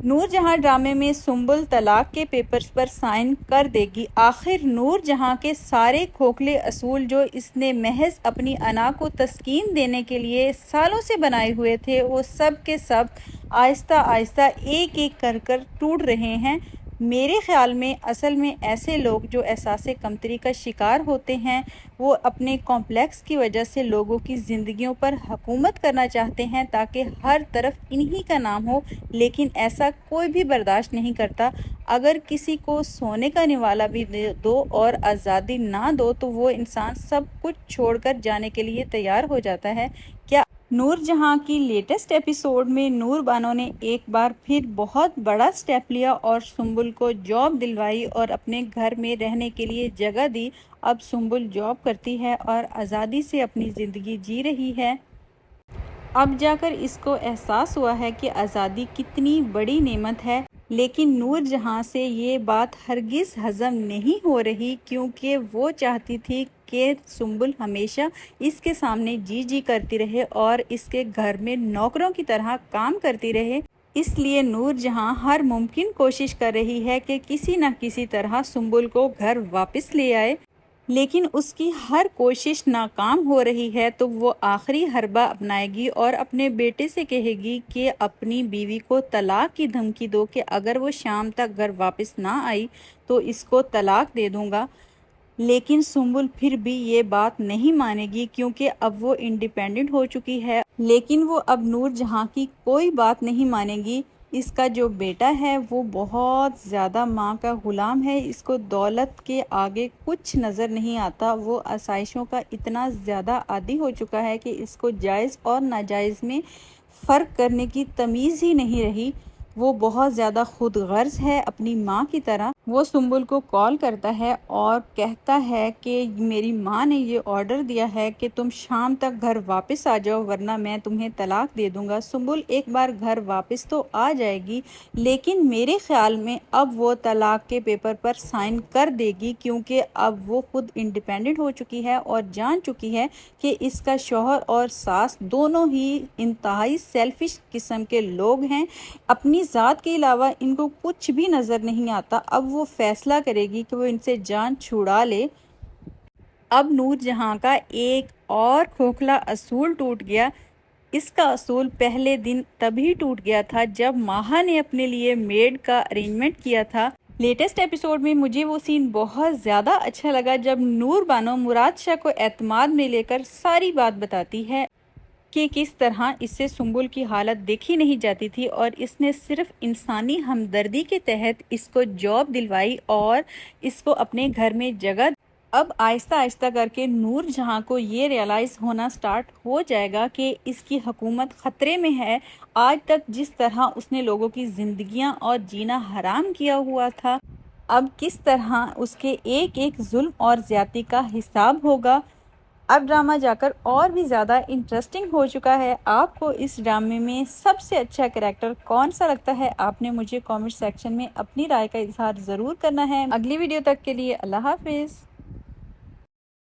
نور جہاں ڈرامے میں سنبل طلاق کے پیپرز پر سائن کر دے گی۔ آخر نور جہاں کے سارے کھوکھلے اصول جو اس نے محض اپنی انا کو تسکین دینے کے لیے سالوں سے بنائے ہوئے تھے، وہ سب کے سب آہستہ آہستہ ایک ایک کر ٹوٹ رہے ہیں۔ میرے خیال میں اصل میں ایسے لوگ جو احساس کمتری کا شکار ہوتے ہیں، وہ اپنے کمپلیکس کی وجہ سے لوگوں کی زندگیوں پر حکومت کرنا چاہتے ہیں تاکہ ہر طرف انہی کا نام ہو، لیکن ایسا کوئی بھی برداشت نہیں کرتا۔ اگر کسی کو سونے کا نوالا بھی دو اور آزادی نہ دو تو وہ انسان سب کچھ چھوڑ کر جانے کے لیے تیار ہو جاتا ہے۔ کیا نور جہاں کی لیٹسٹ ایپیسوڈ میں نور بانو نے ایک بار پھر بہت بڑا سٹیپ لیا اور سنبل کو جاب دلوائی اور اپنے گھر میں رہنے کے لیے جگہ دی۔ اب سنبل جاب کرتی ہے اور آزادی سے اپنی زندگی جی رہی ہے۔ اب جا کر اس کو احساس ہوا ہے کہ آزادی کتنی بڑی نعمت ہے، لیکن نور جہاں سے یہ بات ہرگز ہضم نہیں ہو رہی، کیونکہ وہ چاہتی تھی کہ سنبل ہمیشہ اس کے سامنے جی جی کرتی رہے اور اس کے گھر میں نوکروں کی طرح کام کرتی رہے۔ اس لیے نور جہاں ہر ممکن کوشش کر رہی ہے کہ کسی نہ کسی طرح سنبل کو گھر واپس لے آئے، لیکن اس کی ہر کوشش ناکام ہو رہی ہے۔ تو وہ آخری حربہ اپنائے گی اور اپنے بیٹے سے کہے گی کہ اپنی بیوی کو طلاق کی دھمکی دو کہ اگر وہ شام تک گھر واپس نہ آئی تو اس کو طلاق دے دوں گا۔ لیکن سنبل پھر بھی یہ بات نہیں مانے گی، کیونکہ اب وہ انڈیپینڈنٹ ہو چکی ہے، لیکن وہ اب نور جہاں کی کوئی بات نہیں مانے گی۔ اس کا جو بیٹا ہے وہ بہت زیادہ ماں کا غلام ہے، اس کو دولت کے آگے کچھ نظر نہیں آتا۔ وہ آسائشوں کا اتنا زیادہ عادی ہو چکا ہے کہ اس کو جائز اور ناجائز میں فرق کرنے کی تمیز ہی نہیں رہی۔ وہ بہت زیادہ خود غرض ہے اپنی ماں کی طرح۔ وہ سنبل کو کال کرتا ہے اور کہتا ہے کہ میری ماں نے یہ آرڈر دیا ہے کہ تم شام تک گھر واپس آ جاؤ ورنہ میں تمہیں طلاق دے دوں گا۔ سنبل ایک بار گھر واپس تو آ جائے گی، لیکن میرے خیال میں اب وہ طلاق کے پیپر پر سائن کر دے گی، کیونکہ اب وہ خود انڈیپینڈنٹ ہو چکی ہے اور جان چکی ہے کہ اس کا شوہر اور ساس دونوں ہی انتہائی سیلفش قسم کے لوگ ہیں، اپنی ذات کے علاوہ ان کو کچھ بھی نظر نہیں آتا۔ اب وہ فیصلہ کرے گی کہ وہ ان سے جان چھڑا لے۔ اب نور جہاں کا ایک اور کھوکھلا اصول ٹوٹ گیا۔ اس کا اصول پہلے دن تبھی ٹوٹ گیا تھا جب ماہا نے اپنے لیے میڈ کا ارینجمنٹ کیا تھا۔ لیٹسٹ ایپیسوڈ میں مجھے وہ سین بہت زیادہ اچھا لگا جب نور بانو مراد شاہ کو اعتماد میں لے کر ساری بات بتاتی ہے کہ کس طرح اس سے سنبل کی حالت دیکھی نہیں جاتی تھی اور اس نے صرف انسانی ہمدردی کے تحت اس کو جاب دلوائی اور اس کو اپنے گھر میں جگہ دی۔ اب آہستہ آہستہ کر کے نور جہاں کو یہ ریئلائز ہونا سٹارٹ ہو جائے گا کہ اس کی حکومت خطرے میں ہے۔ آج تک جس طرح اس نے لوگوں کی زندگیاں اور جینا حرام کیا ہوا تھا، اب کس طرح اس کے ایک ایک ظلم اور زیادتی کا حساب ہوگا۔ اب ڈرامہ جا کر اور بھی زیادہ انٹرسٹنگ ہو چکا ہے۔ آپ کو اس ڈرامے میں سب سے اچھا کریکٹر کون سا لگتا ہے؟ آپ نے مجھے کامنٹ سیکشن میں اپنی رائے کا اظہار ضرور کرنا ہے۔ اگلی ویڈیو تک کے لیے اللہ حافظ۔